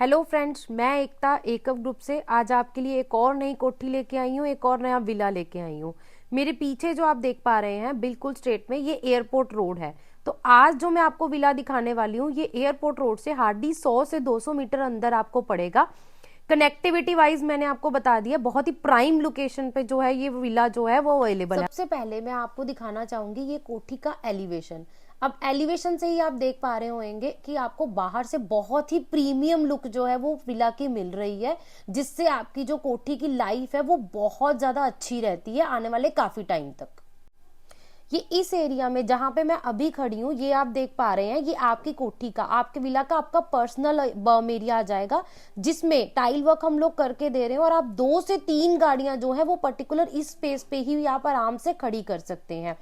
Hello friends, मैं एकता एकव group से आज आपके लिए एक और नई कोठी लेके आई हूँ, एक और नया विला लेके आई हूँ। मेरे पीछे जो आप देख पा रहे हैं बिल्कुल स्ट्रेट में ये एयरपोर्ट रोड है। तो आज जो मैं आपको विला दिखाने वाली हूँ ये एयरपोर्ट रोड से हार्डली 100 से 200 मीटर अंदर आपको पड़ेगा। कनेक्टिविटी वाइज मैंने आपको बता दिया, बहुत ही प्राइम लोकेशन पे जो है ये विला जो है वो अवेलेबल है। सबसे पहले मैं आपको दिखाना चाहूंगी ये कोठी का एलिवेशन। अब एलिवेशन से ही आप देख पा रहे होंगे कि आपको बाहर से बहुत ही प्रीमियम लुक जो है वो विला की मिल रही है, जिससे आपकी जो कोठी की लाइफ है वो बहुत ज्यादा अच्छी रहती है आने वाले काफी टाइम तक। ये इस एरिया में जहां पे मैं अभी खड़ी हूँ ये आप देख पा रहे हैं, ये आपकी कोठी का, आपके विला का आपका पर्सनल बर्म एरिया आ जाएगा, जिसमें टाइल वर्क हम लोग करके दे रहे हैं और आप 2 से 3 गाड़ियां जो है वो पर्टिकुलर इस स्पेस पे ही आप आराम से खड़ी कर सकते हैं।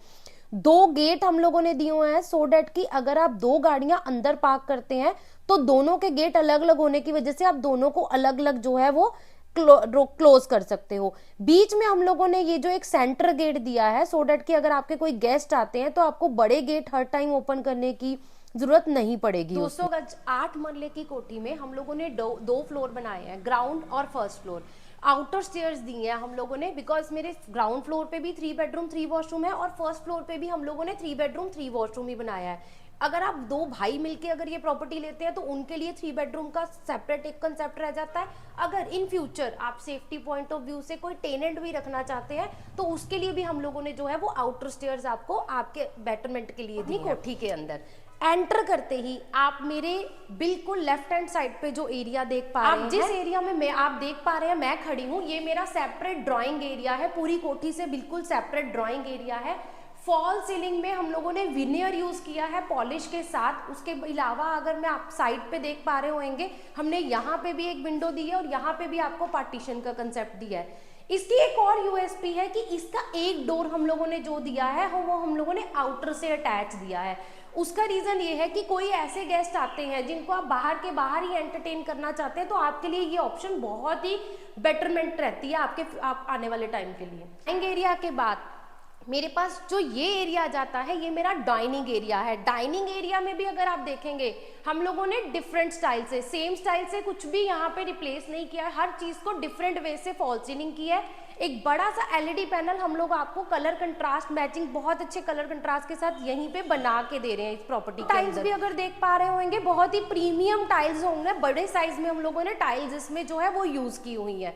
2 गेट हम लोगों ने दिए हुए हैं सो डेट कि अगर आप 2 गाड़ियां अंदर पार्क करते हैं तो दोनों के गेट अलग अलग होने की वजह से आप दोनों को अलग अलग जो है वो क्लोज कर सकते हो। बीच में हम लोगों ने ये जो एक सेंटर गेट दिया है सो डेट कि अगर आपके कोई गेस्ट आते हैं तो आपको बड़े गेट हर टाइम ओपन करने की जरूरत नहीं पड़ेगी। 200 गज 8 मरले की कोठी में हम लोगों ने दो फ्लोर बनाए हैं, ग्राउंड और फर्स्ट फ्लोर। आउटर स्टेयर्स दी हैं हम लोगों ने बिकॉज मेरे ग्राउंड फ्लोर पे भी 3 बेडरूम 3 वॉशरूम है और फर्स्ट फ्लोर पे भी हम लोगों ने 3 बेडरूम 3 वॉशरूम ही बनाया है। अगर आप 2 भाई मिलके अगर ये प्रॉपर्टी लेते हैं तो उनके लिए 3 बेडरूम का सेपरेट एक कंसेप्ट रह जाता है। अगर इन फ्यूचर आप सेफ्टी पॉइंट ऑफ व्यू से कोई टेनेंट भी रखना चाहते हैं तो उसके लिए भी हम लोगों ने जो है वो आउटर स्टेयर्स आपको आपके बेटरमेंट के लिए दी कोठी के अंदर। एंटर करते ही आप मेरे बिल्कुल लेफ्ट हैंड साइड पे जो एरिया देख पा रहे हैं, जिस एरिया में आप देख पा रहे हैं मैं खड़ी हूँ, ये मेरा सेपरेट ड्राइंग एरिया है। पूरी कोठी से बिल्कुल सेपरेट ड्राइंग एरिया है। फॉल सीलिंग में हम लोगों ने विनियर यूज किया है पॉलिश के साथ। उसके अलावा अगर मैं आप साइड पे देख पा रहे होंगे, हमने यहाँ पे भी एक विंडो दी है और यहाँ पे भी आपको पार्टीशन का कंसेप्ट दिया है। इसकी एक और यूएसपी है कि इसका एक डोर हम लोगों ने जो दिया है वो हम लोगों ने आउटर से अटैच दिया है। उसका रीजन ये है कि कोई ऐसे गेस्ट आते हैं जिनको आप बाहर के बाहर ही एंटरटेन करना चाहते हैं तो आपके लिए ये ऑप्शन बहुत ही बेटरमेंट रहती है आप आने वाले टाइम के लिए। ड्राइंग एरिया के बाद मेरे पास जो ये एरिया जाता है ये मेरा डाइनिंग एरिया है। डाइनिंग एरिया में भी अगर आप देखेंगे हम लोगों ने डिफरेंट स्टाइल से, सेम स्टाइल से कुछ भी यहाँ पे रिप्लेस नहीं किया है, हर चीज को डिफरेंट वे से फॉल सीलिंग की है। एक बड़ा सा एलईडी पैनल हम लोग आपको कलर कंट्रास्ट मैचिंग बहुत अच्छे कलर कंट्रास्ट के साथ यहीं पे बना के दे रहे हैं इस प्रॉपर्टी के। टाइल्स भी अगर देख पा रहे होंगे बहुत ही प्रीमियम टाइल्स होंगे, बड़े साइज में हम लोगों ने टाइल्स इसमें जो है वो यूज की हुई है।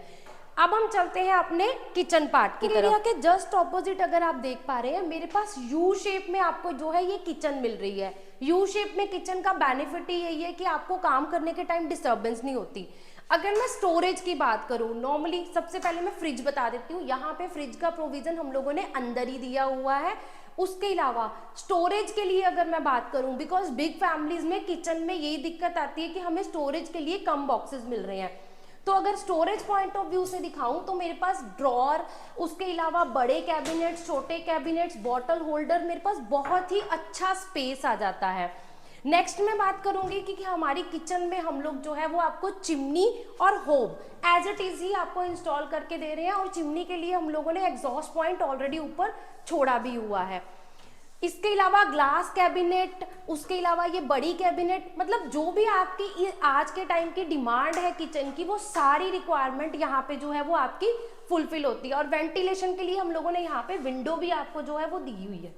अब हम चलते हैं अपने किचन पार्ट की तरफ। एरिया के जस्ट ऑपोजिट अगर आप देख पा रहे हैं मेरे पास यू शेप में आपको जो है ये किचन मिल रही है। यू शेप में किचन का बेनिफिट ही यही है कि आपको काम करने के टाइम डिस्टर्बेंस नहीं होती। अगर मैं स्टोरेज की बात करूं, नॉर्मली सबसे पहले मैं फ्रिज बता देती हूँ। यहाँ पे फ्रिज का प्रोविजन हम लोगों ने अंदर ही दिया हुआ है। उसके अलावा स्टोरेज के लिए अगर मैं बात करूं, बिकॉज बिग फैमिलीज में किचन में यही दिक्कत आती है कि हमें स्टोरेज के लिए कम बॉक्सेस मिल रहे हैं। तो अगर स्टोरेज पॉइंट ऑफ व्यू से दिखाऊं तो मेरे पास ड्रॉर, उसके अलावा बड़े कैबिनेट्स, छोटे कैबिनेट्स, बॉटल होल्डर, मेरे पास बहुत ही अच्छा स्पेस आ जाता है। नेक्स्ट मैं बात करूंगी कि हमारी किचन में हम लोग जो है वो आपको चिमनी और होब एज इट इज ही आपको इंस्टॉल करके दे रहे हैं और चिमनी के लिए हम लोगों ने एग्जॉस्ट पॉइंट ऑलरेडी ऊपर छोड़ा भी हुआ है। इसके अलावा ग्लास कैबिनेट, उसके अलावा ये बड़ी कैबिनेट, मतलब जो भी आपकी आज के टाइम की डिमांड है किचन की वो सारी रिक्वायरमेंट यहाँ पे जो है वो आपकी फुलफिल होती है। और वेंटिलेशन के लिए हम लोगों ने यहाँ पे विंडो भी आपको जो है वो दी हुई है।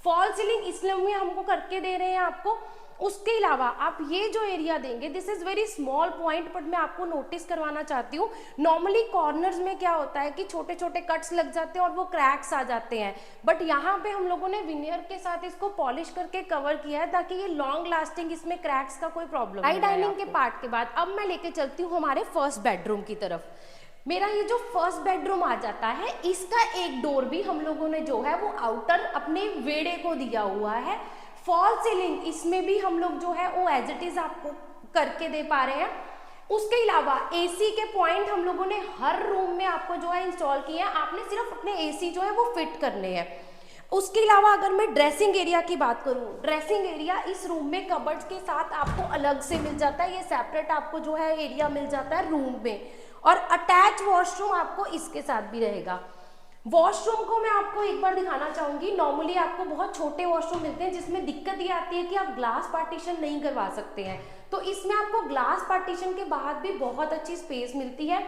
फॉल सीलिंग इसलिए हमको करके दे रहे हैं आपको। उसके अलावा आप ये जो एरिया देंगे, this is very small point but मैं आपको नोटिस करवाना चाहती हूँ। नॉर्मली कॉर्नर्स में क्या होता है कि छोटे छोटे कट्स लग जाते हैं और वो क्रैक्स आ जाते हैं, बट यहाँ पे हम लोगों ने विनियर के साथ इसको पॉलिश करके कवर किया है ताकि ये लॉन्ग लास्टिंग, इसमें क्रैक्स का कोई प्रॉब्लम नहीं। डाइनिंग के पार्ट के बाद अब मैं लेके चलती हूँ हमारे फर्स्ट बेडरूम की तरफ। मेरा ये जो फर्स्ट बेडरूम आ जाता है इसका एक डोर भी हम लोगों ने जो है वो आउटर अपने वेड़े को दिया हुआ है। फॉल सीलिंग इसमें भी हम लोग जो है वो एज इट इज आपको करके दे पा रहे हैं। उसके अलावा एसी के पॉइंट हम लोगों ने हर रूम में आपको जो है इंस्टॉल किए हैं। आपने सिर्फ अपने एसी जो है वो फिट करने हैं। उसके अलावा अगर मैं ड्रेसिंग एरिया की बात करूं, ड्रेसिंग एरिया इस रूम में कबर्ड्स के साथ आपको अलग से मिल जाता है। ये सेपरेट आपको जो है एरिया मिल जाता है रूम में, और अटैच वॉशरूम आपको इसके साथ भी रहेगा। वॉशरूम को मैं आपको एक बार दिखाना चाहूंगी। नॉर्मली आपको बहुत छोटे वॉशरूम मिलते हैं जिसमें दिक्कत ये आती है कि आप ग्लास पार्टीशन नहीं करवा सकते हैं, तो इसमें आपको ग्लास पार्टीशन के बाद भी बहुत अच्छी स्पेस मिलती है।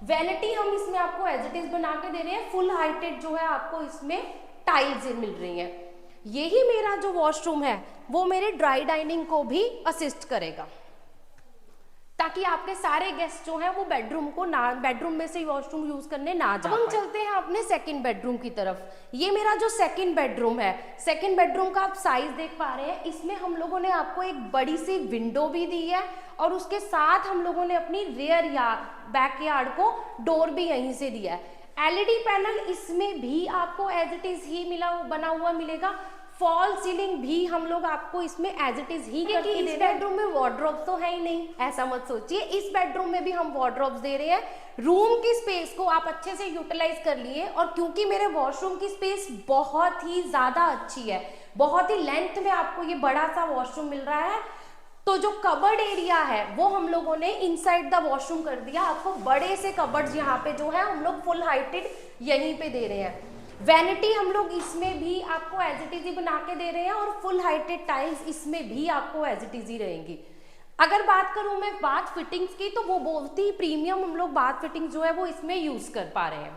वैनिटी हम इसमें आपको एज इट इज बना के दे रहे हैं, फुल हाइटेड जो है आपको इसमें टाइल्स मिल रही हैं। यही मेरा जो वॉशरूम है वो मेरे ड्राई डाइनिंग को भी असिस्ट करेगा, ताकि आपके सारे गेस्ट जो हैं वो बेडरूम में से वॉशरूम यूज करने ना जाए। हम चलते हैं अपने सेकंड बेडरूम की तरफ। ये मेरा जो सेकंड बेडरूम है, सेकंड बेडरूम का आप साइज देख पा रहे हैं। इसमें हम लोगों ने आपको एक बड़ी सी विंडो भी दी है और उसके साथ हम लोगों ने अपनी रियर यार्ड बैक यार्ड को डोर भी यहीं से दिया है। एलईडी पैनल इसमें भी आपको एज इट इज ही बना हुआ मिलेगा। फॉल सीलिंग भी हम लोग आपको इसमें एज इट इज ही करके दे रहे हैं। इस बेडरूम में वार्डरोब तो है ही नहीं, ऐसा मत सोचिए। इस बेडरूम में भी हम वार्डरोब्स दे रहे हैं। रूम की स्पेस को आप अच्छे से यूटिलाइज कर लिए, और क्योंकि मेरे वॉशरूम की स्पेस बहुत ही ज्यादा अच्छी है, बहुत ही लेंथ में आपको ये बड़ा सा वॉशरूम मिल रहा है, तो जो कबर्ड एरिया है वो हम लोगों ने इनसाइड द वॉशरूम कर दिया। आपको बड़े से कबर्ड्स यहाँ पे जो है हम लोग फुल हाइटेड यहीं पे दे रहे हैं। वैनिटी हम लोग इसमें भी आपको एज इट इज ही बना के दे रहे हैं, और फुल हाइटेड टाइल्स इसमें भी आपको एज इट इज ही रहेंगी। अगर बात करूं मैं बाथ फिटिंग्स की, तो वो बहुत ही प्रीमियम हम लोग बाथ फिटिंग्स जो है वो इसमें यूज कर पा रहे हैं।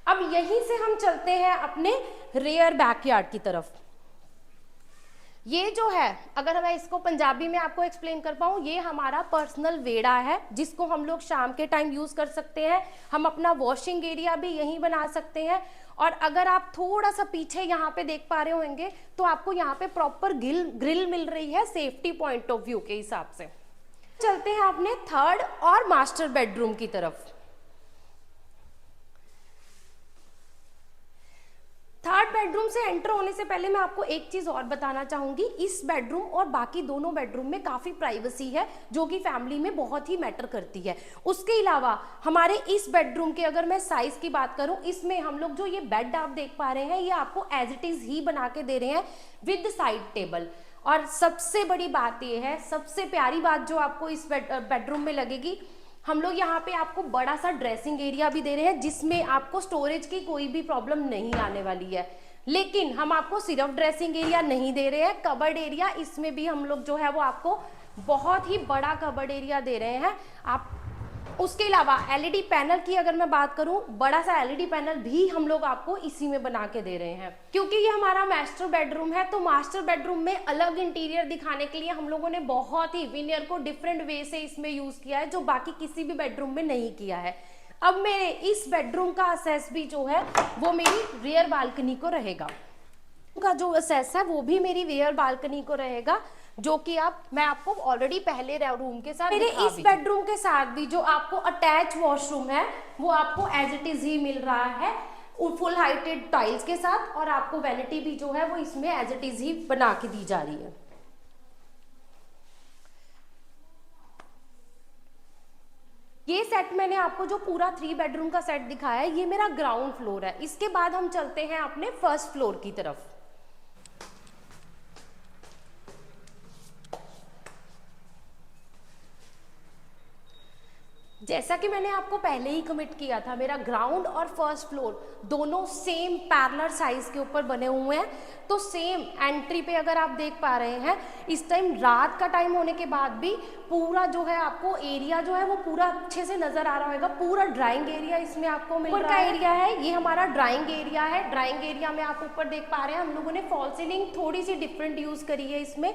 अब यहीं से हम चलते हैं अपने रेयर बैकयार्ड की तरफ। ये जो है, अगर मैं इसको पंजाबी में आपको एक्सप्लेन कर पाऊँ, ये हमारा पर्सनल वेड़ा है जिसको हम लोग शाम के टाइम यूज कर सकते हैं। हम अपना वॉशिंग एरिया भी यहीं बना सकते हैं। और अगर आप थोड़ा सा पीछे यहाँ पे देख पा रहे होंगे तो आपको यहाँ पे प्रॉपर ग्रिल मिल रही है सेफ्टी पॉइंट ऑफ व्यू के हिसाब से। चलते हैं अपने थर्ड और मास्टर बेडरूम की तरफ। थर्ड बेडरूम से एंटर होने से पहले मैं आपको एक चीज और बताना चाहूंगी। इस बेडरूम और बाकी दोनों बेडरूम में काफी प्राइवेसी है, जो कि फैमिली में बहुत ही मैटर करती है। उसके अलावा हमारे इस बेडरूम के अगर मैं साइज की बात करूं, इसमें हम लोग जो ये बेड आप देख पा रहे हैं, ये आपको एज इट इज ही बना के दे रहे हैं विद साइड टेबल। और सबसे बड़ी बात ये है, सबसे प्यारी बात जो आपको इस बेडरूम में लगेगी, हम लोग यहाँ पे आपको बड़ा सा ड्रेसिंग एरिया भी दे रहे हैं, जिसमें आपको स्टोरेज की कोई भी प्रॉब्लम नहीं आने वाली है। लेकिन हम आपको सिर्फ ड्रेसिंग एरिया नहीं दे रहे हैं, कबर्ड एरिया इसमें भी हम लोग जो है वो आपको बहुत ही बड़ा कबर्ड एरिया दे रहे हैं। आप उसके अलावा एलईडी पैनल की अगर मैं बात करूं, बड़ा सा एलईडी पैनल भी हम लोग आपको इसी में बना के दे रहे हैं। क्योंकि ये हमारा मास्टर बेडरूम है, तो मास्टर बेडरूम में अलग इंटीरियर दिखाने के लिए हम लोगों ने बहुत ही विनियर को डिफरेंट वे से इसमें यूज किया है, जो बाकी किसी भी बेडरूम में नहीं किया है। अब मेरे इस बेडरूम का असेस भी जो है वो मेरी रियर बालकनी को रहेगा, का जो असेस है वो भी मेरी रियर बालकनी को रहेगा, जो कि मैं आपको ऑलरेडी पहले रूम के साथ मेरे इस बेडरूम के साथ भी जो आपको अटैच वॉशरूम है वो आपको एज इट इज ही मिल रहा है फुल हाइटेड टाइल्स के साथ, और आपको वैनिटी भी जो है वो इसमें एज इट इज ही बना के दी जा रही है। ये सेट मैंने आपको जो पूरा 3 बेडरूम का सेट दिखाया है, ये मेरा ग्राउंड फ्लोर है। इसके बाद हम चलते हैं अपने फर्स्ट फ्लोर की तरफ। जैसा कि मैंने आपको पहले ही कमिट किया था, मेरा ग्राउंड और फर्स्ट फ्लोर दोनों सेम पैरेलल साइज के ऊपर बने हुए हैं। तो सेम एंट्री पे अगर आप देख पा रहे हैं, इस टाइम रात का टाइम होने के बाद भी पूरा जो है आपको एरिया जो है वो पूरा अच्छे से नजर आ रहा होगा। पूरा ड्राइंग एरिया इसमें आपको मिल रहा है। एरिया है ये हमारा ड्राइंग एरिया है। ड्राइंग एरिया में आप ऊपर देख पा रहे हैं हम लोगों ने फॉल सीलिंग थोड़ी सी डिफरेंट यूज करी है इसमें।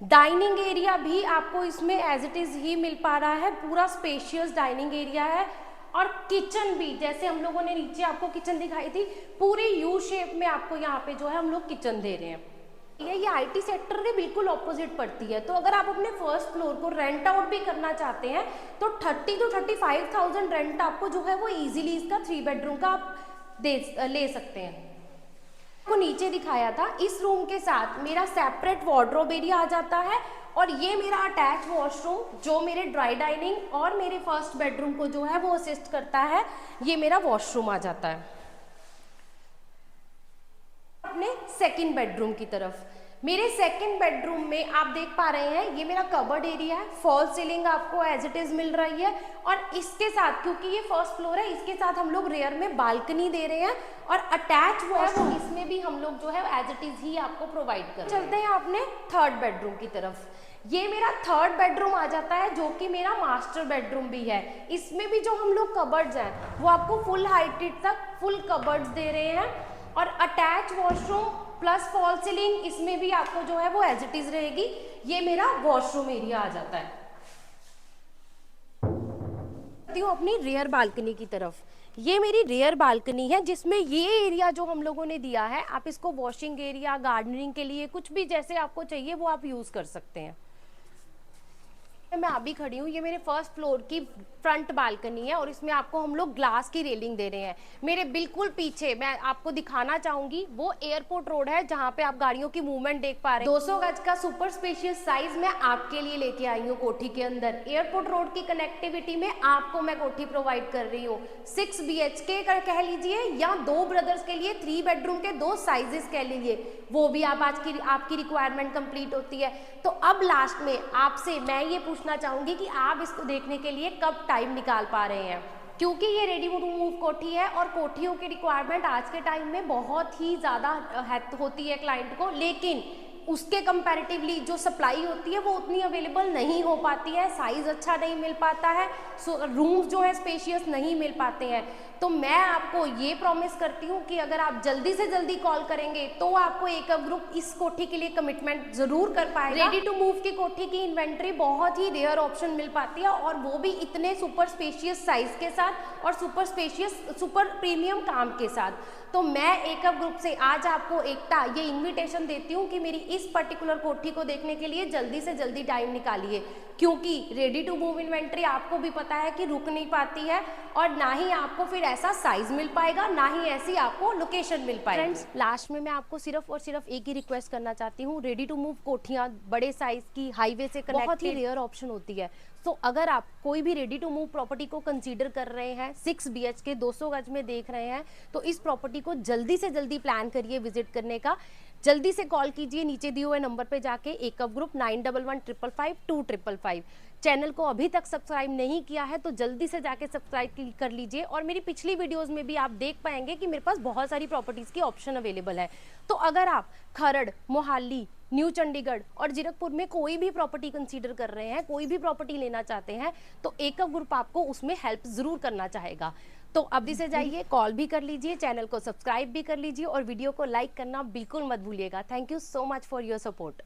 डाइनिंग एरिया भी आपको इसमें एज इट इज ही मिल पा रहा है, पूरा स्पेशियस डाइनिंग एरिया है। और किचन भी, जैसे हम लोगों ने नीचे आपको किचन दिखाई थी, पूरी यू शेप में आपको यहाँ पे जो है हम लोग किचन दे रहे हैं। ये आईटी सेक्टर के बिल्कुल ऑपोजिट पड़ती है। तो अगर आप अपने फर्स्ट फ्लोर को रेंट आउट भी करना चाहते हैं तो 30 to 35,000 रेंट आपको जो है वो इजीली इसका 3 बेडरूम का आप ले सकते हैं। को नीचे दिखाया था, इस रूम के साथ मेरा सेपरेट वार्डरोब एरिया आ जाता है, और ये मेरा अटैच वॉशरूम जो मेरे ड्राई डाइनिंग और मेरे फर्स्ट बेडरूम को जो है वो असिस्ट करता है, ये मेरा वॉशरूम आ जाता है। अपने सेकंड बेडरूम की तरफ, मेरे सेकंड बेडरूम में आप देख पा रहे हैं ये मेरा कबर्ड एरिया है। फॉल सीलिंग आपको एज इट इज मिल रही है, और इसके साथ क्योंकि ये फर्स्ट फ्लोर है, इसके साथ हम लोग रेयर में बालकनी दे रहे हैं, और अटैच वॉशरूम इसमें भी हम लोग जो है एज इट इज ही आपको प्रोवाइड कर रहे हैं। चलते हैं अपने थर्ड बेडरूम की तरफ। ये मेरा थर्ड बेडरूम आ जाता है, जो कि मेरा मास्टर बेडरूम भी है। इसमें भी जो हम लोग कबर्ड्स हैं वो आपको फुल हाइटेड तक फुल कबर्ड्स दे रहे हैं, और attach washroom plus fall ceiling, इसमें भी आपको जो है वो एज इट इज रहेगी। ये मेरा वॉशरूम एरिया आ जाता है। हूँ अपनी रेयर बालकनी की तरफ। ये मेरी रेयर बालकनी है, जिसमें ये एरिया जो हम लोगों ने दिया है, आप इसको वॉशिंग एरिया, गार्डनिंग के लिए, कुछ भी जैसे आपको चाहिए वो आप यूज कर सकते हैं। मैं अभी खड़ी हूँ, ये मेरे फर्स्ट फ्लोर की फ्रंट बालकनी है, और इसमें आपको हम लोग ग्लास की रेलिंग दे रहे हैं। मेरे बिल्कुल पीछे मैं आपको दिखाना चाहूंगी वो एयरपोर्ट रोड है, जहाँ पे आप गाड़ियों की मूवमेंट देख पा रहे हैं। 200 गज का सुपर स्पेशियस साइज मैं आपके लिए लेके आई हूँ कोठी के अंदर। एयरपोर्ट रोड की कनेक्टिविटी में आपको मैं कोठी प्रोवाइड कर रही हूँ। 6 BHK कह लीजिए, या 2 ब्रदर्स के लिए 3 बेडरूम के 2 साइजेस कह लीजिए, वो भी आप आपकी रिक्वायरमेंट कंप्लीट होती है। तो अब लास्ट में आपसे मैं ये पूछना चाहूंगी कि आप इसको देखने के लिए कब टाइम निकाल पा रहे हैं, क्योंकि ये रेडी टू मूव कोठी है, और कोठियों की रिक्वायरमेंट आज के टाइम में बहुत ही ज़्यादा होती है क्लाइंट को, लेकिन उसके कंपैरेटिवली जो सप्लाई होती है वो उतनी अवेलेबल नहीं हो पाती है, साइज अच्छा नहीं मिल पाता है, रूम्स जो है स्पेशियस नहीं मिल पाते हैं। तो मैं आपको ये प्रॉमिस करती हूँ कि अगर आप जल्दी से जल्दी कॉल करेंगे तो आपको एकअप ग्रुप इस कोठी के लिए कमिटमेंट जरूर कर पाएगा। रेडी टू मूव की कोठी की इन्वेंट्री बहुत ही रेयर ऑप्शन मिल पाती है, और वो भी इतने सुपर स्पेशियस साइज के साथ और सुपर प्रीमियम काम के साथ। तो मैं एकअप ग्रुप से आज आपको एकता ये इन्विटेशन देती हूँ कि मेरी इस पर्टिकुलर कोठी को देखने के लिए जल्दी से जल्दी टाइम निकालिए, क्योंकि रेडी टू मूव इन्वेंट्री आपको भी पता है कि रुक नहीं पाती है, और ना ही आपको फिर ऐसा साइज मिल पाएगा, ना ही ऐसी आपको लोकेशन मिल पाएगी। फ्रेंड्स, लास्ट में मैं आपको सिर्फ और सिर्फ एक ही रिक्वेस्ट करना चाहती हूँ, रेडी टू मूव कोठियाँ बड़े साइज की हाईवे से कनेक्टेड बहुत ही रेयर ऑप्शन होती है। तो अगर आप कोई भी रेडी टू मूव प्रॉपर्टी को कंसीडर कर रहे हैं, 6 BHK 200 गज में देख रहे हैं, तो इस प्रॉपर्टी को जल्दी से जल्दी प्लान करिए विजिट करने का। जल्दी से कॉल कीजिए नीचे दिए हुए नंबर पे जाके, एकअप ग्रुप 91155255। चैनल को अभी तक सब्सक्राइब नहीं किया है तो जल्दी से जाके सब्सक्राइब कर लीजिए, और मेरी पिछली वीडियोस में भी आप देख पाएंगे कि मेरे पास बहुत सारी प्रॉपर्टीज की ऑप्शन अवेलेबल है। तो अगर आप खरड़, मोहाली, न्यू चंडीगढ़ और जीरकपुर में कोई भी प्रॉपर्टी कंसीडर कर रहे हैं, कोई भी प्रॉपर्टी लेना चाहते हैं, तो एकअप ग्रुप आपको उसमें हेल्प जरूर करना चाहेगा। तो अभी से जाइए, कॉल भी कर लीजिए, चैनल को सब्सक्राइब भी कर लीजिए, और वीडियो को लाइक करना बिल्कुल मत भूलिएगा। Thank you so much for your support.